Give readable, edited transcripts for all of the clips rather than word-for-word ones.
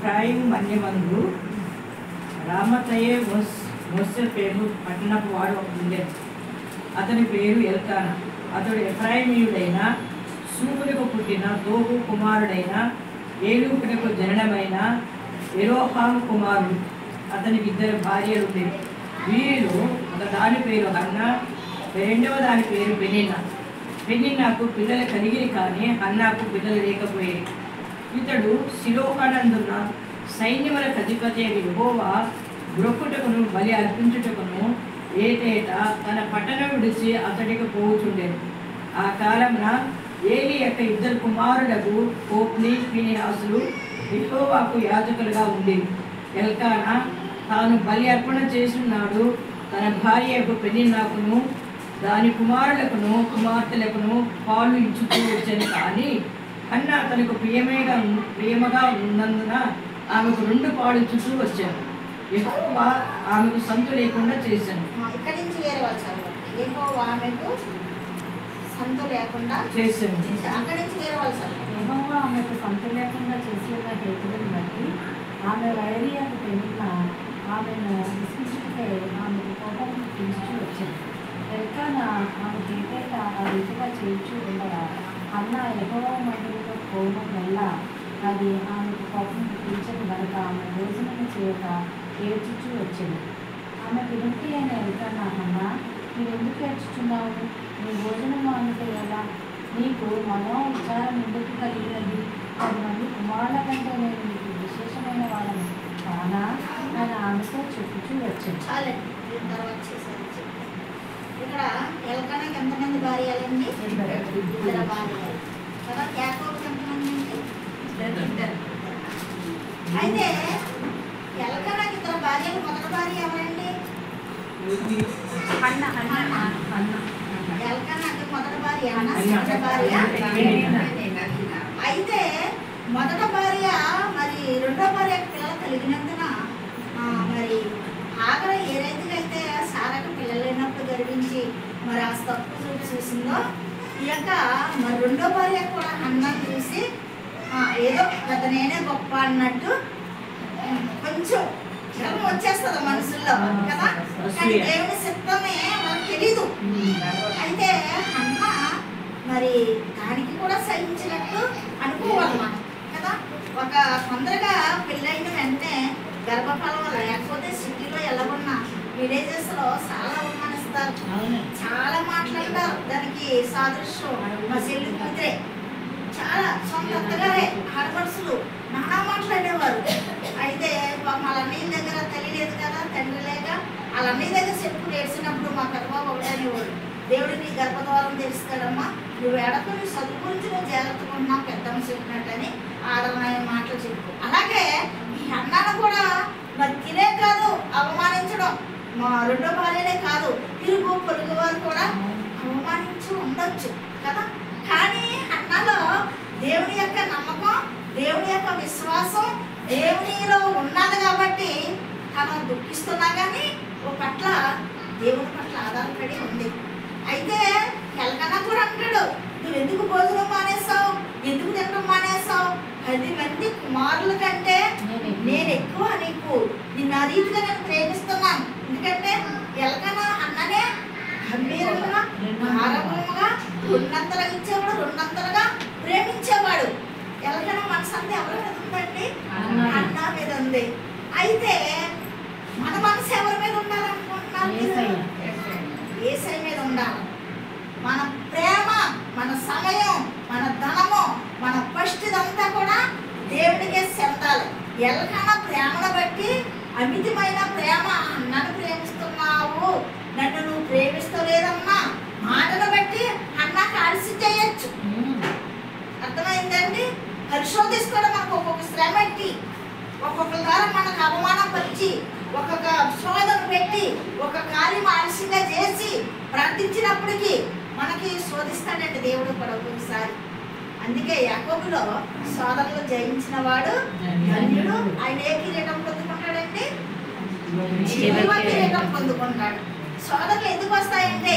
ఎఫ్రాయిము మన్యమందు రామతయే మోసే పేరు పట్టణపు వాడు ఒకడు ఉండేది. అతని పేరు ఎల్కానా. అతడు ఎఫ్రాయిమీయుడైన సూపులకు పుట్టిన దోగు కుమారుడైన ఏలూకునకు జననమైన యెరోహాము కుమారుడు. అతనికి 2 భార్యలు ఉండేవి. వీరిలో ఒక దాని పేరు హన్నా, రెండవ దాని పేరు పెనిన్నా. పెనిన్నాకు పిల్లలు కలిగిరి కానీ హన్నాకు పిల్లలు లేకపోయేది. ఇతడు శిలోహనందున్న సైన్యములకు అధిపతి యెహోవా బ్రొక్కుటకును బలి అర్పించుటకును ఏటేటా తన పట్టణం విడిచి అతడికి పోవుచుండేది. ఆ కాలమున ఏలీ యొక్క 2 కుమారులకు హోప్ని ఫీనెహాసులు యెహోవాకు యాజకులుగా ఉండేవి. ఎల్కానా తాను బలి అర్పణ చేసినాడు తన భార్య పెనిన్నాకును దాని కుమారులకును కుమార్తెలకును పాలు ఇచ్చుతూ వచ్చాను. కానీ హన్నా తనకు ప్రియమగా ఉన్నందున ఆమెకు 2 పాలు ఇచ్చుతూ వచ్చాను. యెహోవా ఆమెకు సంతు లేకుండా చేశాను. ఇక్కడి నుంచి వేరే వాళ్ళు యెహోవా ఆమెకు సంతు లేకుండా చేశాను. అక్కడి నుంచి వేరే వాళ్ళు యెహోవా ఆమెకు సంతు లేకుండా చేసిన హేతువుని బట్టి ఆమె వైరియకు పెనిన్నా ఆమెను విసిగించుకుంటే ఆమెకు కోపం పిలుచు వచ్చింది. ఎల్కానా ఆమె ఏటేటా ఆ రీతిగా చేయించు ఉండగా అన్న యెహోవా మందిరంలో పోవడం వల్ల అది ఆమెకు కోపం పిలిచదు కనుక ఆమె భోజనం చేయక ఏడ్చుచూ వచ్చింది. ఆమె విముక్తి అయిన ఎల్కానా అన్న, మీరు ఎందుకు ఏడ్చుచున్నావు? నీ భోజనం అంటే ఎలా? నీకు మనో విచారం ఎందుకు కలిగినది? 10 మంది కుమారుల కంటే నేను నీకు విశేషమైన వాళ్ళని కానా అని ఆమెతో చెప్పుచూ వచ్చింది. ఇక్కడ ఎల్కానాకి ఎంతమంది భార్యలండి? 2 భార్యలు కదా. యాకోబుకి ఎంతమంది అండి? 2. అయితే ఎల్కానాకి 2 భార్యలు. మొదటి భార్య ఎవరండి? ఎల్కానాకి మొదటి భార్య సెకండ్ భార్య. అయితే మొదటి భార్య మరి 2వ భార్యకు పిల్లలు కలిగినందున మరి ఆఖరి ఏ రైతుగా అయితే సారాకు పిల్లలు లేనప్పుడు గర్వించి మరి ఆ తప్పు చూసిందో ఈ యొక్క మరి 2వ భార్య కూడా హన్నాను చూసి ఏదో గత నేనే గొప్ప అన్నట్టు కొంచెం గర్వం వచ్చేస్తుంది మనసుల్లో కదా. కానీ దేవుని చిత్తమే మనకు తెలీదు. అయితే అన్న మరి దానికి కూడా సహించినట్టు అనుకోవాలి మనం కదా. ఒక తొందరగా పెళ్ళైన వెంటనే గర్భఫలం లేకపోతే సిటీలో ఎలాగున్నా విలేజెస్లో చాలా అవమానిస్తారు, చాలా మాట్లాడతారు. దానికి సాదృశ్యం మా చెల్లి కూతురే. చాలా సొంత అత్తగారే ఆడపడుసులు నానా మాట్లాడేవారు. అయితే వాళ్ళ అన్నయ్య దగ్గర తల్లి లేదు కదా, తండ్రి లేక వాళ్ళ అన్నయ్య దగ్గర చెప్పులు ఏడ్చినప్పుడు మా గర్భం ఒకటనేవాడు, దేవుడు నీ గర్భద్వారం తెలుస్తాడమ్మా, నువ్వు ఎడకు నీ చదువు గురించి నువ్వు జాగ్రత్తగా ఉన్నా పెద్దమ్మ చెప్పినట్టని ఆడమైన మాటలు చెప్పు. అలాగే ఈ అన్నాను కూడా మరి తినే కాదు అవమానించడం, మా 2వ భార్యనే కాదు ఇరుగు పొరుగు వారు కూడా అవమానించి ఉండొచ్చు కదా. కానీ అన్నలో దేవుని యొక్క నమ్మకం, దేవుని యొక్క విశ్వాసం దేవునిలో ఉన్నది కాబట్టి తను దుఃఖిస్తున్నా కానీ ఓ పట్ల దేవుని పట్ల ఆధారపడి ఉంది. అయితే ఎల్కానా కూడా అంటాడు, నువ్వు ఎందుకు భోజనం మానేసావు, ఎందుకు తినడం మానేసావు? 10 మంది కుమారుల కంటే నేను ఎక్కువ నీకు నిన్ను ఆ రీతిగా నేను ప్రేమిస్తున్నాను. ఎందుకంటే ఎల్కానా అన్ననే గంభీరంగా ఆరంభంగా 2 ఇచ్చేవాడు, 2 ప్రేమించేవాడు. ఎల్కానా మనసు అంతా ఎవరి మీద ఉందండి? అన్న మీద ఉంది. అయితే మన మనసు ఎవరి మీద ఉండాలనుకుంటున్నాను? యేసయ్య మీద ఉండాలి. మన ప్రేమ, మన సమయం, మన ధనము, మన ఫస్ట్ ఇదంతా కూడా దేవుడికే చెందాలి. ఎల్కానా ప్రేమను బట్టి అమితమైన ప్రేమ, నన్ను ప్రేమిస్తున్నావు, నన్ను నువ్వు ప్రేమిస్తలేదమ్మా మాటను బట్టి అన్న కలిసి చేయొచ్చు. అర్థమైందండి? పరిశోధిస్తాడు. మనకు ఒక్కొక్క శ్రమ పెట్టి, ఒక్కొక్క ద్వారా మనకు అవమానం పరిచి, ఒక్కొక్క శోధన పెట్టి, ఒక కార్యం ఆలస్యంగా చేసి ప్రార్థించినప్పటికీ మనకి శోధిస్తాడండి దేవుడు కూడా ఒక్కొక్కసారి. అందుకే యాకోబులో శోధనలు జయించిన వాడు ధన్యుడు. ఆయన ఏ కిరీటం పొందుకుంటాడండి? జీవ కిరీటం పొందుకుంటాడు. శోధనలు ఎందుకు వస్తాయంటే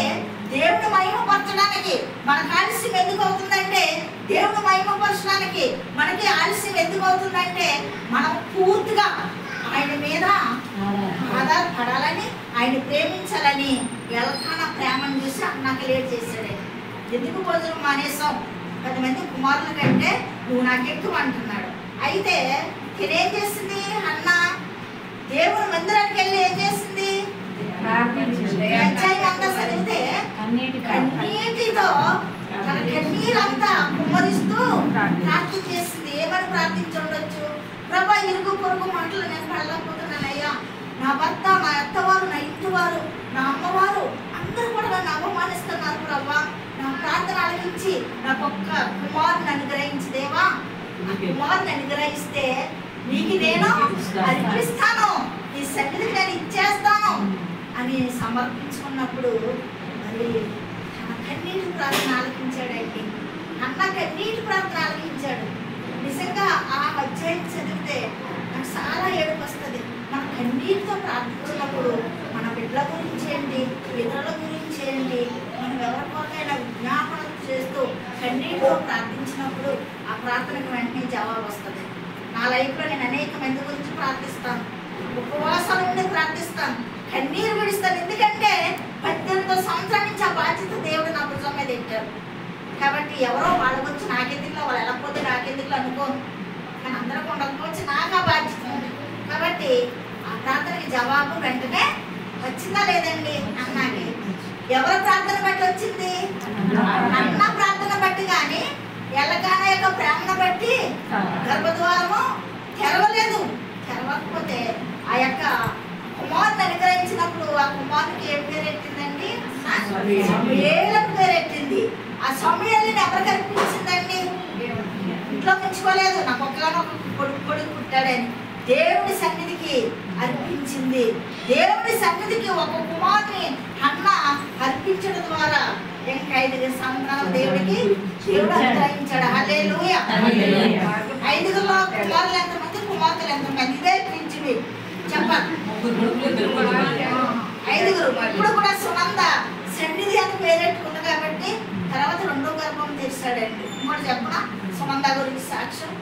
దేవుని మహిమపరచడానికి. మన కాలుష్యం ఎందుకు అవుతుందంటే దేవుని మహిమపరచడానికి. మన మనకి ఆలస్యం ఎందుకు అవుతుందంటే మనం పూర్తిగా ఆయన మీద ఆధారపడాలని, ఆయన ప్రేమించాలని ఎల్కానా ప్రేమను చూసి అన్నకి లేట్ చేశాడు. ఎందుకు భోజనం మానేసాం, 10 మంది కుమారుల కంటే నువ్వు నాకు ఎక్కువ అంటున్నాడు. అయితే తినేం చేసింది అన్న, దేవుని మందిరానికి వెళ్ళి ఏం చేసింది, అధ్యాయం అంతా చదివితే కన్నీటితో తన కన్నీరంతా కుమ్మరిస్తూ ప్రార్థన చేసింది. ఏమని ప్రార్థించుండొచ్చు, ప్రభా ఇరుగు పొరుగు మాటలు నేను పడలేకపోతున్నానయ్యా, నా భర్త, నా అత్తవారు, నా ఇంటి వారు, నా అమ్మవారు అందరూ కూడా నన్ను అవమానిస్తున్నారు ప్రభా, నా ప్రార్థన ఆలకించి నాకు ఒక్క కుమారుని అనుగ్రహించి దేవా, కుమారుని అనుగ్రహిస్తే నీకు నేను అర్పిస్తాను, నీ సన్నిధికి నేను ఇచ్చేస్తాను అని సమర్పించుకున్నప్పుడు మరి తన కన్నీటి ప్రార్థన ఆలకించాడండి. అన్న కన్నీటి ప్రార్థన ఆలకించాడు. నిజంగా ఆ అధ్యాయం చదివితే నాకు చాలా ఏడుపు వస్తుంది. మన కన్నీటితో ప్రార్థించినప్పుడు మన బిడ్డల గురించి ఏంటి, ఇతరుల గురించి ఏంటి, మనం ఎవరికోకైనా విజ్ఞాపన చేస్తూ కన్నీటితో ప్రార్థించినప్పుడు ఆ ప్రార్థనకు వెంటనే జవాబు వస్తుంది. నా లైఫ్లో నేను అనేక మంది గురించి ప్రార్థిస్తాను, ఉపవాసాల నుండి ప్రార్థిస్తాను, కన్నీరు విడుస్తాను. ఎందుకంటే 18 సంవత్సరాల నుంచి ఆ బాధ్యత దేవుడు నా భుజం మీద పెట్టారు. కాబట్టి ఎవరో వాళ్ళ గురించి నాకెందుకులో, వాళ్ళు వెళ్ళకపోతే నాకెందుకులో అనుకోను, కానీ అందరం ఉండకపోవచ్చు, నాకు ఆ బాధ్యత ఉంది. కాబట్టి ఆ ప్రార్థనకి జవాబు వెంటనే వచ్చిందా లేదండి అన్నాకి? ఎవరి ప్రార్థన బట్టి వచ్చింది? అన్న ప్రార్థన బట్టి. కానీ ఎల్లకానా యొక్క ప్రేమను బట్టి గర్భద్వారము తెరవలేదు. తెరవకపోతే ఆ యొక్క కుమారుని అనుగ్రహించినప్పుడు ఆ కుమారునికి ఏం పేరెట్టిందండి? సమూయేలు పేరెట్టింది. ఆ సమూయేలుని ఎవరికి అర్పించిందండి? ఇంట్లో పెంచుకోలేదు, నాకు ఒక్కగానొక కొడుకు పుట్టాడని దేవుడి సన్నిధికి అర్పించింది. దేవుడి సన్నిధికి ఒక కుమారుని అన్న అర్పించడం ద్వారా ఇంకా 5 సంతానం దేవుడికి దేవుడు అనుగ్రహించాడు. హల్లెలూయా. 5గురిలో కుమారులు ఎంతమంది, కుమార్తెలు ఎంతమంది? ఇదే పిలిచింది చెప్పాలి. 5గురు. ఇప్పుడు కూడా సునంద సన్నిధి అని పేరెట్టుకుంది కాబట్టి తర్వాత 2వ గర్భం తెరిచాడండి. ఇంకోటి చెప్పనా సునంద గురించి సాక్ష్యం?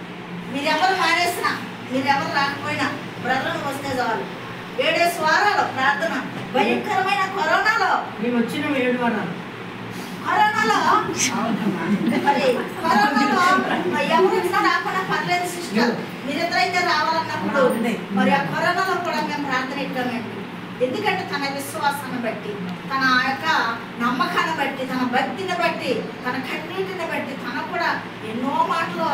మీరెవరు మానేసినా, మీరెవరు రాకపోయినా బ్రదర్లు వస్తే చాలు. 7 వారాలు ప్రార్థన. భయంకరమైన కరోనాలో మేము వచ్చిన 7 వారాలు కరోనాలో మరి ఎవరు వచ్చినా రాకుండా పర్లేదు సిస్టర్, మీరిద్దరైతే రావాలన్నప్పుడు మరి ఆ కరోనాలో కూడా మేము ప్రార్థన ఇద్దామండి. ఎందుకంటే తన విశ్వాసాన్ని బట్టి, తన యొక్క నమ్మకాన్ని బట్టి, తన భక్తిని బట్టి, తన కన్నీటిని బట్టి తన కూడా ఎన్నో మాటలు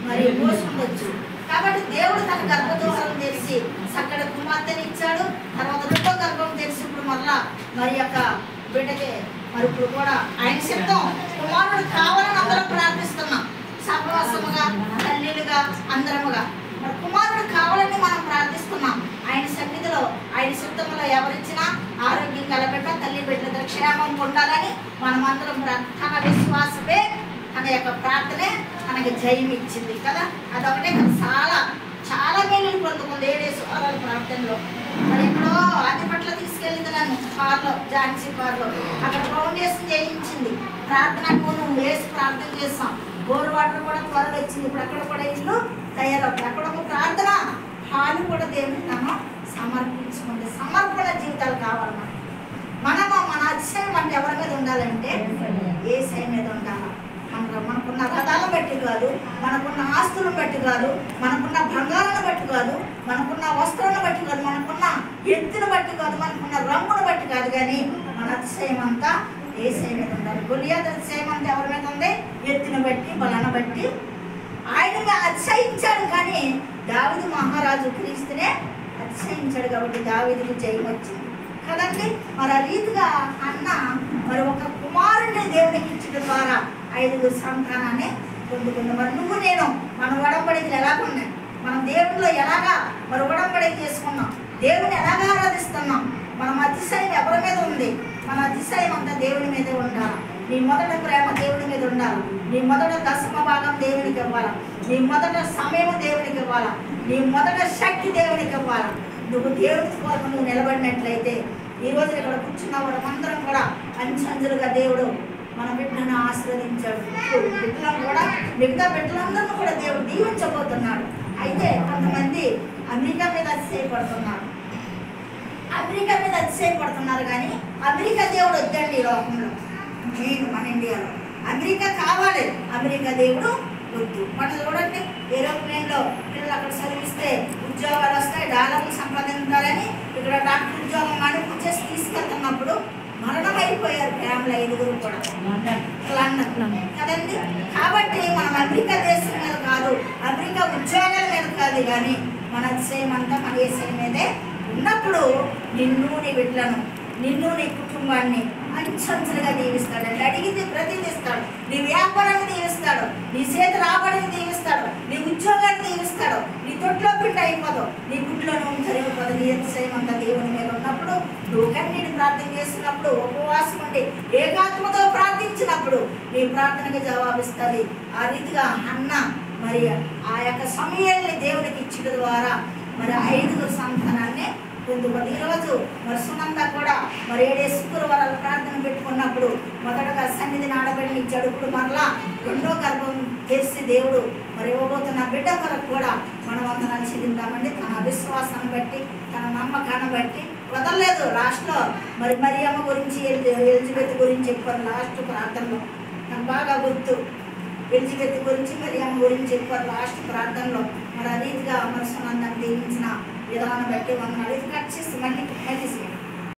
మరి మోసుకుండొచ్చు. కాబట్టి దేవుడు తన గర్భద్వారం తెరిచి చక్కటి కుమార్తెని ఇచ్చాడు. తర్వాత 2వ గర్భం తెరిచి ఇప్పుడు మళ్ళా మరి యొక్క బిడ్డకి మరి ఇప్పుడు కూడా ఆయన సిద్ధం కుమారుడు కావాలని అందరం ప్రార్థిస్తున్నాం. సహవాసముగా, తల్లిలుగా, అందరముగా మరి కుమారుడు కావాలని మనం ప్రార్థిస్తున్నాం. ఆయన సన్నిధిలో, ఆయన సిద్ధంలో ఎవరిచ్చినా ఆరోగ్యం కలబెట్ట, తల్లి బిడ్డల క్షేమం ఉండాలని మనం అందరం తన విశ్వాసమే, తన యొక్క ప్రార్థనే తనకి జయం ఇచ్చింది కదా. అదొకటే కదా, చాలా చాలా మేలు పొందుకుంది 7 వారాల ప్రార్థనలో. మరి ఎక్కడో ఆదిపట్ల తీసుకెళ్ళింది నన్ను కార్లో, ఝాన్సీ కార్లో. అక్కడ ఫౌండేషన్ చేయించింది. ప్రార్థనకు నువ్వు వేసి ప్రార్థన చేస్తాం. బోర్ వాటర్ కూడా త్వరగా వచ్చింది. ఇప్పుడు అక్కడ కూడా ఇల్లు తయారవుతుంది. అక్కడ ఒక ప్రార్థన హాలు కూడా దేవుని మనం సమర్పించుకుంటే సమర్పణ జీవితాలు కావాలి. మన అతిశయం అంటే ఎవరి మీద ఉండాలంటే యేసయ్య మీద ఉండాలి. మనకున్న రథాలను బట్టి కాదు, మనకున్న ఆస్తులను బట్టి కాదు, మనకున్న బంగారాన్ని బట్టి కాదు, మనకున్న వస్త్రాలను బట్టి కాదు, మనకున్న ఎత్తును బట్టి కాదు, మనకున్న రంగును బట్టి కాదు, కానీ మన అతిశయం అంతా యేసయ్య మీద ఉండాలి. గొలియాతు అతిశయం అంతా ఎవరి మీద ఉంది? ఎత్తును బట్టి, బలాన్ని బట్టి. ఆయన అతిశయించాడు, కానీ దావీదు మహారాజు క్రీస్తునే అతిశయించాడు కాబట్టి దావీదుకు జయం వచ్చింది కదండి. మరి ఆ రీతిగా అన్న మరి ఒక కుమారుడిని దేవునికి ఇచ్చడం ద్వారా 5 సంతానాన్ని పొందుకుంది. మరి నువ్వు నేను మన ఉడంబడికలు ఎలాగున్నాయి, మనం దేవుడిలో ఎలాగా మరి ఉడంబడిక చేసుకున్నాం, దేవుని ఎలాగా ఆరాధిస్తున్నాం, మనం అతిశయం ఎవరి మీద ఉంది? మన అతిశయం అంతా దేవుడి మీదే ఉండాలి. నీ మొదట ప్రేమ దేవుడి మీద ఉండాలి. నీ మొదట దశమ భాగం దేవునికి ఇవ్వాలి. నీ మొదట సమయం దేవునికి ఇవ్వాలి. నీ మొదట శక్తి దేవునికి ఇవ్వాలి. నువ్వు దేవుడి కొరకు నువ్వు నిలబడినట్లయితే ఈ రోజు ఇక్కడ కూర్చున్న వాళ్ళందరం కూడా అంచెంచులుగా దేవుడు మన బిడ్డను ఆశీర్వదించాడు. బిడ్డలను కూడా మిగతా బిడ్డలందరినీ కూడా దేవుడు దీవించ అమెరికా మీద అతిశయపడుతున్నారు. అమెరికా మీద అతిశయపడుతున్నారు కానీ అమెరికా దేవుడు వద్దండి ఈ లోకంలో. నేను మన ఇండియాలో అమెరికా కావాలి, అమెరికా దేవుడు వద్దు. మనం చూడండి, ఏరోప్లేన్లో పిల్లలు అక్కడ చదివిస్తే ఉద్యోగాలు వస్తాయి, డాలర్లు సంపాదించాలని ఇక్కడ డాక్టర్ ఉద్యోగం మానిపించేసి తీసుకెళ్తున్నప్పుడు మరణం అయిపోయారు ఫ్యామిలీ 5 కూడా లండన్ కదండి. కాబట్టి మనం అమెరికా దేశం మీద కాదు, అమెరికా ఉద్యోగాల మీద కాదు, కానీ మన అతిశయం అంతా మన దేశం మీదే ఉన్నప్పుడు నిన్ను, నీ బిడ్డలను, నిన్ను, నీ కుటుంబాన్ని అంచెంచెలుగా దీవిస్తాడండి. అడిగింది ప్రతిదీ ఇస్తాడు. నీ వ్యాపారాన్ని దీవిస్తాడు, నీ చేతి రాబడిని దీవిస్తాడు, నీ ఉద్యోగాన్ని దీవిస్తాడు. నీ తొట్లో పిండి అయిపోదు, నీ గుడ్లో నువ్వు జరిగిపోదు. నీ అతిశయం అంతా దేవుని మీద ఉన్నప్పుడు, నువ్వు కన్నీటి ప్రార్థన చేస్తున్నప్పుడు, ఉపవాసం ఉండి ఏకాత్మతో ప్రార్థించినప్పుడు నీ ప్రార్థనకి జవాబిస్తుంది. ఆ రీతిగా అన్న మరి ఆ యొక్క సమయాన్ని దేవునికి ఇచ్చడం ద్వారా మరి 5 సంతానాన్ని పొందుకుంది. ఈరోజు మరి సునంద కూడా మరి 7 శుక్రవారాలు ప్రార్థన పెట్టుకున్నప్పుడు మొదటగా సన్నిధిని ఆడబడిని ఇచ్చాడు. ఇప్పుడు మరలా 2వ గర్భం తెరిచి దేవుడు మరి ఇవ్వబోతున్న బిడ్డ కొరకు కూడా మనం వందనాలు చెల్లిద్దామండి. తన విశ్వాసాన్ని బట్టి, తన నమ్మకాన్ని బట్టి వదలలేదు. లాస్ట్లో మరి మరియమ్మ గురించి, ఎలిజబెత్ గురించి చెప్పారు లాస్ట్ ప్రార్థనలో. నాకు బాగా గుర్తు, ఎలిజబెత్ గురించి, మరియమ్మ గురించి చెప్పారు లాస్ట్ ప్రార్థనలో. మరి ఆ రీతిగా మరి సునందని దీవించిన విధానం బట్టి వందనాలు. ఇది కట్ చేసి మళ్ళీ